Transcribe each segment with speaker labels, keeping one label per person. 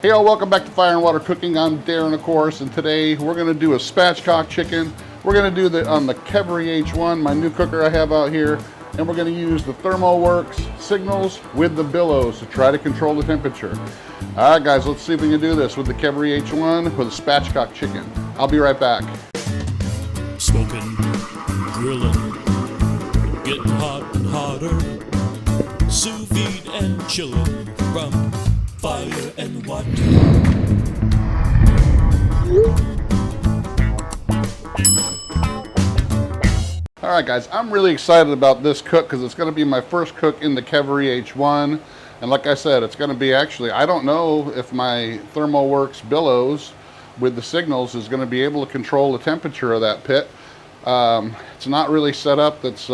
Speaker 1: Hey all, welcome back to Fire and Water Cooking. I'm Darren, of course, and today we're going to do a spatchcock chicken. We're going to do it on the Keveri H1, my new cooker I have out here, and we're going to use the ThermoWorks signals with the billows to try to control the temperature. All right, guys, let's see if we can do this with the Keveri H1 with a spatchcock chicken. I'll be right back.
Speaker 2: Smoking, grilling, getting hot and hotter, sous vide and chilling from Fire and Water.
Speaker 1: All right, guys, I'm really excited about this cook because it's going to be my first cook in the Keveri H1. And like I said, it's going to be actually, I don't know if my ThermoWorks billows with the signals is going to be able to control the temperature of that pit. It's not really set up that's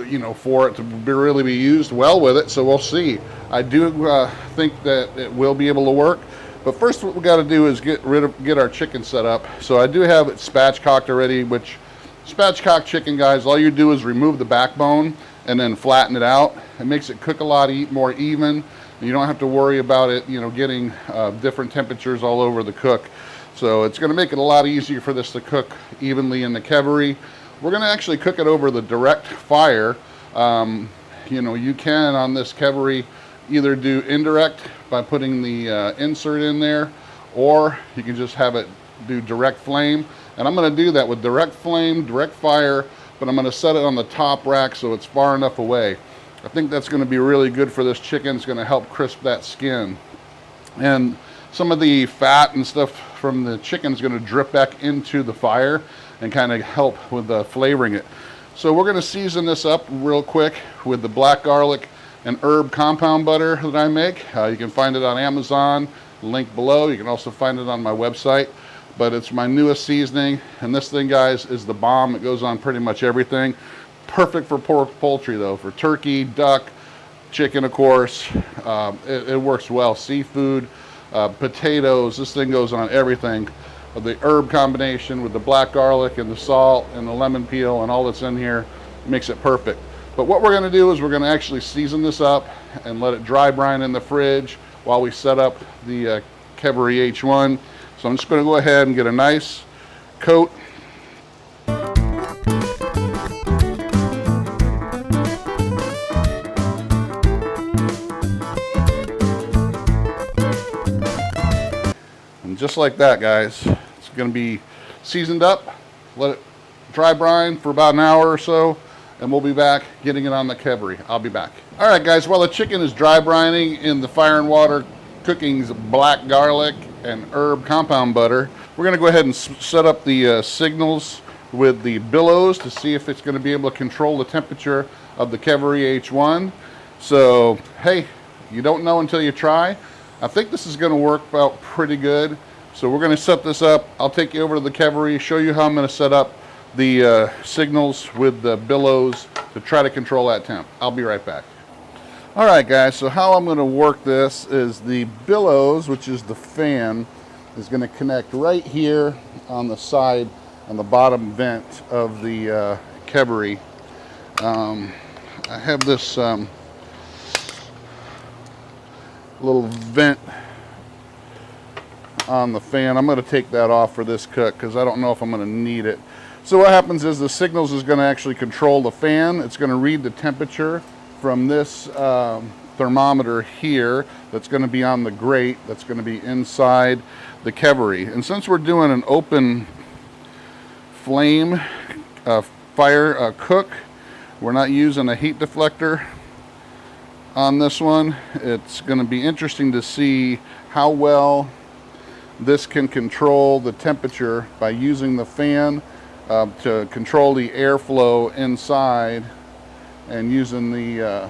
Speaker 1: you know, for it to really be used well with it, so we'll see. I do think that it will be able to work, but first what we got to do is get our chicken set up. So I do have it spatchcocked already, which spatchcock chicken, guys, all you do is remove the backbone and then flatten it out. It makes it cook a lot more even. You don't have to worry about it, you know, getting different temperatures all over the cook. So it's going to make it a lot easier for this to cook evenly in the Keveri. We're going to actually cook it over the direct fire. You know, you can on this Keveri either do indirect by putting the insert in there, or you can just have it do direct flame. And I'm going to do that with direct flame, direct fire, but I'm going to set it on the top rack so it's far enough away. I think that's going to be really good for this chicken. It's going to help crisp that skin. And some of the fat and stuff from the chicken is going to drip back into the fire and kind of help with flavoring it. So we're going to season this up real quick with the black garlic and herb compound butter that I make. You can find it on Amazon, link below. You can also find it on my website, but it's my newest seasoning, and this thing, guys, is the bomb. It goes on pretty much everything. Perfect for poultry though, for turkey, duck, chicken, of course. It works well. Seafood, potatoes, this thing goes on everything. The herb combination with the black garlic and the salt and the lemon peel and all that's in here makes it perfect. But what we're going to do is we're going to actually season this up and let it dry brine in the fridge while we set up the Keveri H1. So I'm just going to go ahead and get a nice coat. And just like that, guys, it's going to be seasoned up. Let it dry brine for about an hour or so, and we'll be back getting it on the Keveri. I'll be back. All right, guys, while the chicken is dry brining in the Fire and Water Cooking's black garlic and herb compound butter, we're going to go ahead and set up the signals with the billows to see if it's going to be able to control the temperature of the Keveri H1. So, hey, you don't know until you try. I think this is going to work out pretty good. So we're going to set this up. I'll take you over to the Keveri, show you how I'm going to set up the signals with the billows to try to control that temp. I'll be right back. All right, guys, so how I'm going to work this is the billows, which is the fan, is going to connect right here on the side, on the bottom vent of the Keveri. I have this little vent on the fan. I'm going to take that off for this cook because I don't know if I'm going to need it. So what happens is the signals is going to actually control the fan. It's going to read the temperature from this thermometer here that's going to be on the grate that's going to be inside the Keveri. And since we're doing an open flame fire cook, we're not using a heat deflector on this one. It's going to be interesting to see how well this can control the temperature by using the fan to control the airflow inside, and using the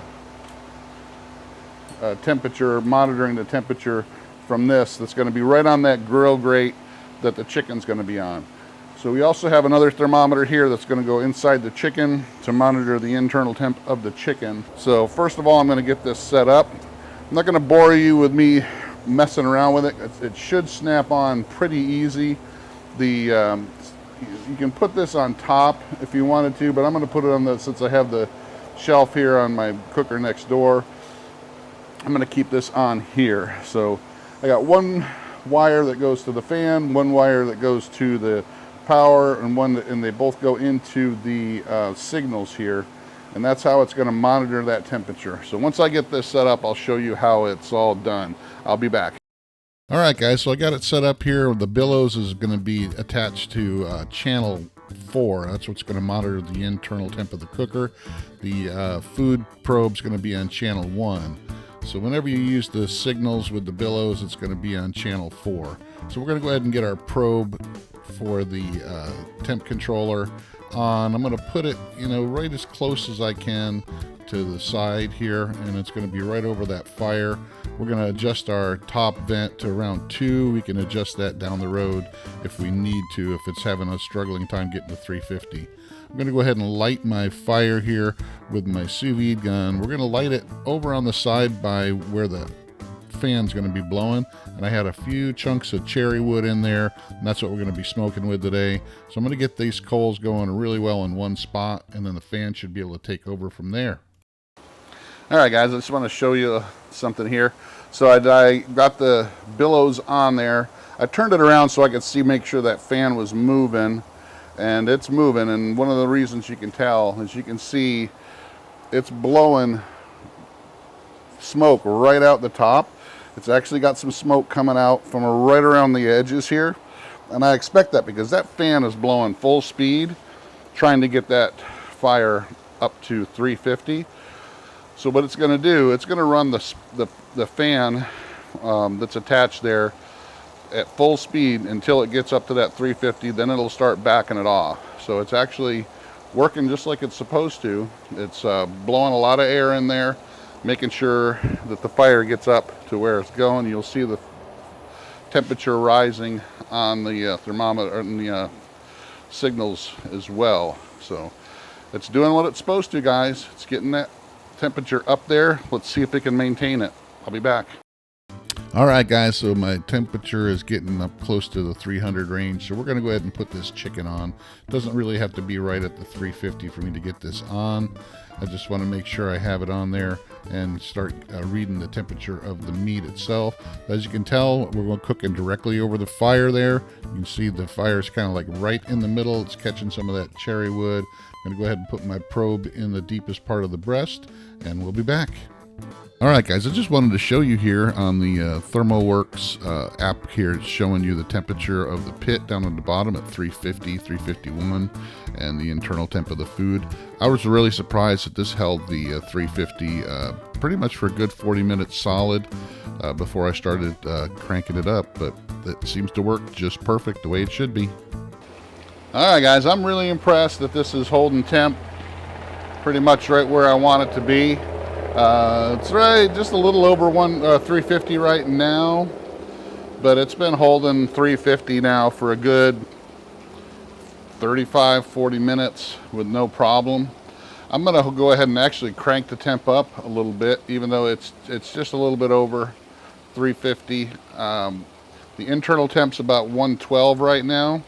Speaker 1: temperature, monitoring the temperature from this that's going to be right on that grill grate that the chicken's going to be on. So we also have another thermometer here that's going to go inside the chicken to monitor the internal temp of the chicken. So first of all, I'm going to get this set up. I'm not going to bore you with me messing around with it. It should snap on pretty easy. You can put this on top if you wanted to, but I'm going to put it on since I have the shelf here on my cooker next door, I'm going to keep this on here. So I got one wire that goes to the fan, one wire that goes to the power, and they both go into the signals here, and that's how it's going to monitor that temperature. So once I get this set up, I'll show you how it's all done. I'll be back. All right, guys, so I got it set up here. The billows is going to be attached to channel 4. That's what's going to monitor the internal temp of the cooker. The food probe is going to be on channel 1. So whenever you use the signals with the billows, it's going to be on channel 4. So we're going to go ahead and get our probe for the temp controller on. I'm going to put it, right as close as I can to the side here, and it's going to be right over that fire. We're going to adjust our top vent to around 2. We can adjust that down the road if we need to, if it's having a struggling time getting to 350. I'm going to go ahead and light my fire here with my sous vide gun. We're going to light it over on the side by where the fan's going to be blowing, and I had a few chunks of cherry wood in there, and that's what we're going to be smoking with today. So I'm going to get these coals going really well in one spot, and then the fan should be able to take over from there. All right, guys, I just want to show you something here. So I got the billows on there. I turned it around so I could make sure that fan was moving, and it's moving. And one of the reasons you can tell is you can see it's blowing smoke right out the top. It's actually got some smoke coming out from right around the edges here. And I expect that because that fan is blowing full speed, trying to get that fire up to 350. So what it's going to do, it's going to run the fan that's attached there at full speed until it gets up to that 350. Then it'll start backing it off. So it's actually working just like it's supposed to. It's blowing a lot of air in there, making sure that the fire gets up to where it's going. You'll see the temperature rising on the thermometer and the signals as well. So it's doing what it's supposed to, guys. It's getting that temperature up there. Let's see if it can maintain it. I'll be back. All right, guys, so my temperature is getting up close to the 300 range, so we're going to go ahead and put this chicken on. It doesn't really have to be right at the 350 for me to get this on. I just want to make sure I have it on there and start reading the temperature of the meat itself. As you can tell, we're going to cooking directly over the fire there. You can see the fire is kind of like right in the middle. It's catching some of that cherry wood. I'm going to go ahead and put my probe in the deepest part of the breast, and we'll be back. All right, guys, I just wanted to show you here on the ThermoWorks app here. It's showing you the temperature of the pit down at the bottom at 350, 351, and the internal temp of the food. I was really surprised that this held the 350 pretty much for a good 40 minutes solid before I started cranking it up, but it seems to work just perfect the way it should be. All right, guys, I'm really impressed that this is holding temp pretty much right where I want it to be. It's right just a little over 350 right now, but it's been holding 350 now for a good 35-40 minutes with no problem. I'm gonna go ahead and actually crank the temp up a little bit, even though it's just a little bit over 350. The internal temp's about 112 right now,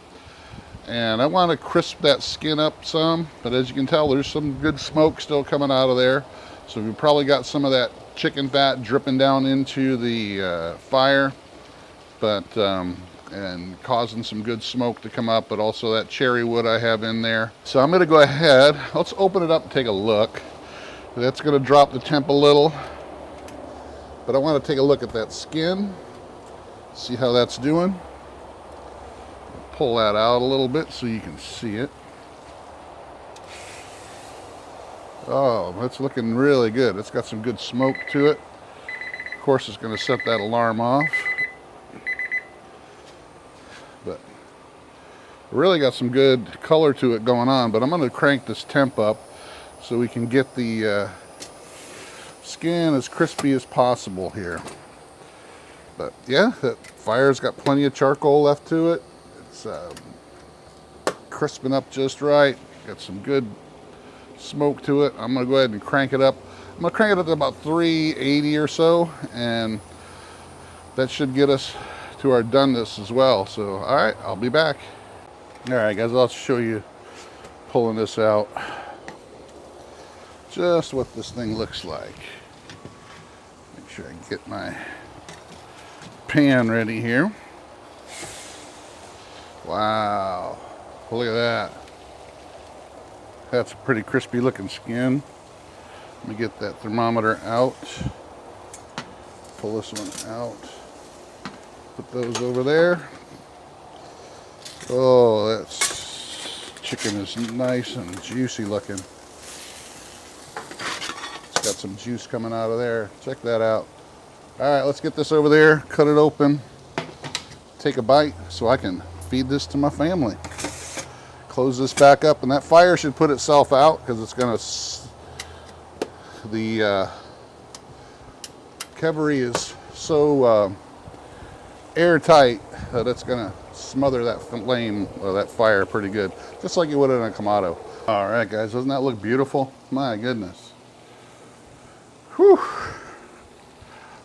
Speaker 1: and I want to crisp that skin up some, but as you can tell, there's some good smoke still coming out of there. So we probably got some of that chicken fat dripping down into the fire, but and causing some good smoke to come up, but also that cherry wood I have in there. So I'm going to go ahead. Let's open it up and take a look. That's going to drop the temp a little, but I want to take a look at that skin, see how that's doing. Pull that out a little bit so you can see it. Oh, that's looking really good. It's got some good smoke to it. Of course, it's going to set that alarm off. But really got some good color to it going on. But I'm going to crank this temp up so we can get the skin as crispy as possible here. But yeah, that fire's got plenty of charcoal left to it. It's crisping up just right. Got some good smoke to it. I'm going to go ahead and crank it up. I'm going to crank it up to about 380 or so, and that should get us to our doneness as well. So, all right, I'll be back. All right, guys, I'll show you pulling this out. Just what this thing looks like. Make sure I can get my pan ready here. Wow, look at that. That's a pretty crispy looking skin. Let me get that thermometer out. Pull this one out. Put those over there. Oh, that's chicken is nice and juicy looking. It's got some juice coming out of there. Check that out. All right, let's get this over there, cut it open, take a bite so I can feed this to my family. Close this back up, and that fire should put itself out because it's gonna, the Keveri is so airtight that it's gonna smother that flame or that fire pretty good, just like you would in a Kamado. All right, guys, doesn't that look beautiful? My goodness. Whew.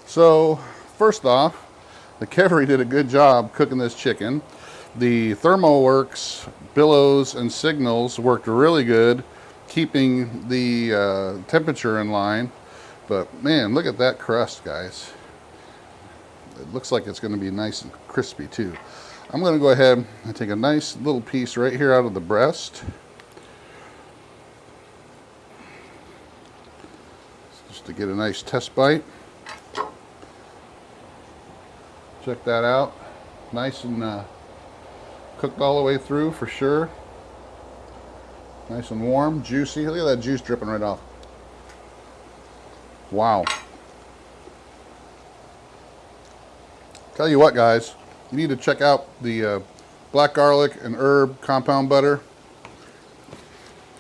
Speaker 1: So, first off, the Keveri did a good job cooking this chicken. The ThermoWorks billows and signals worked really good, keeping the temperature in line. But man, look at that crust, guys. It looks like it's going to be nice and crispy too. I'm going to go ahead and take a nice little piece right here out of the breast. Just to get a nice test bite. Check that out. Nice and cooked all the way through for sure. Nice and warm, juicy. Look at that juice dripping right off. Wow. Tell you what, guys, you need to check out the black garlic and herb compound butter.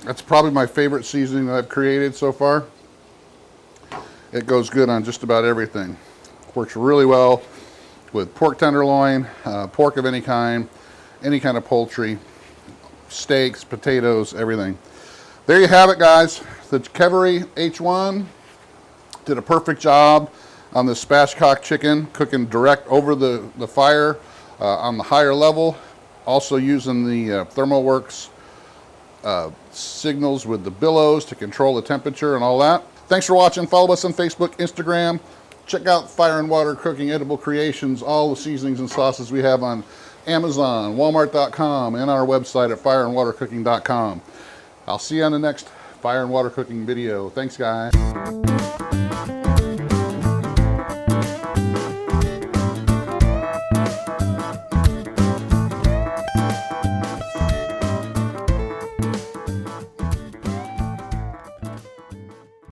Speaker 1: That's probably my favorite seasoning that I've created so far. It goes good on just about everything. Works really well with pork tenderloin, pork of any kind of poultry, steaks, potatoes, everything. There you have it, guys. The Keveri H1 did a perfect job on the Spatchcock chicken, cooking direct over the fire on the higher level. Also using the ThermoWorks signals with the billows to control the temperature and all that. Thanks for watching. Follow us on Facebook, Instagram. Check out Fire and Water Cooking Edible Creations, all the seasonings and sauces we have on Amazon, Walmart.com, and our website at fireandwatercooking.com. I'll see you on the next Fire and Water Cooking video. Thanks, guys.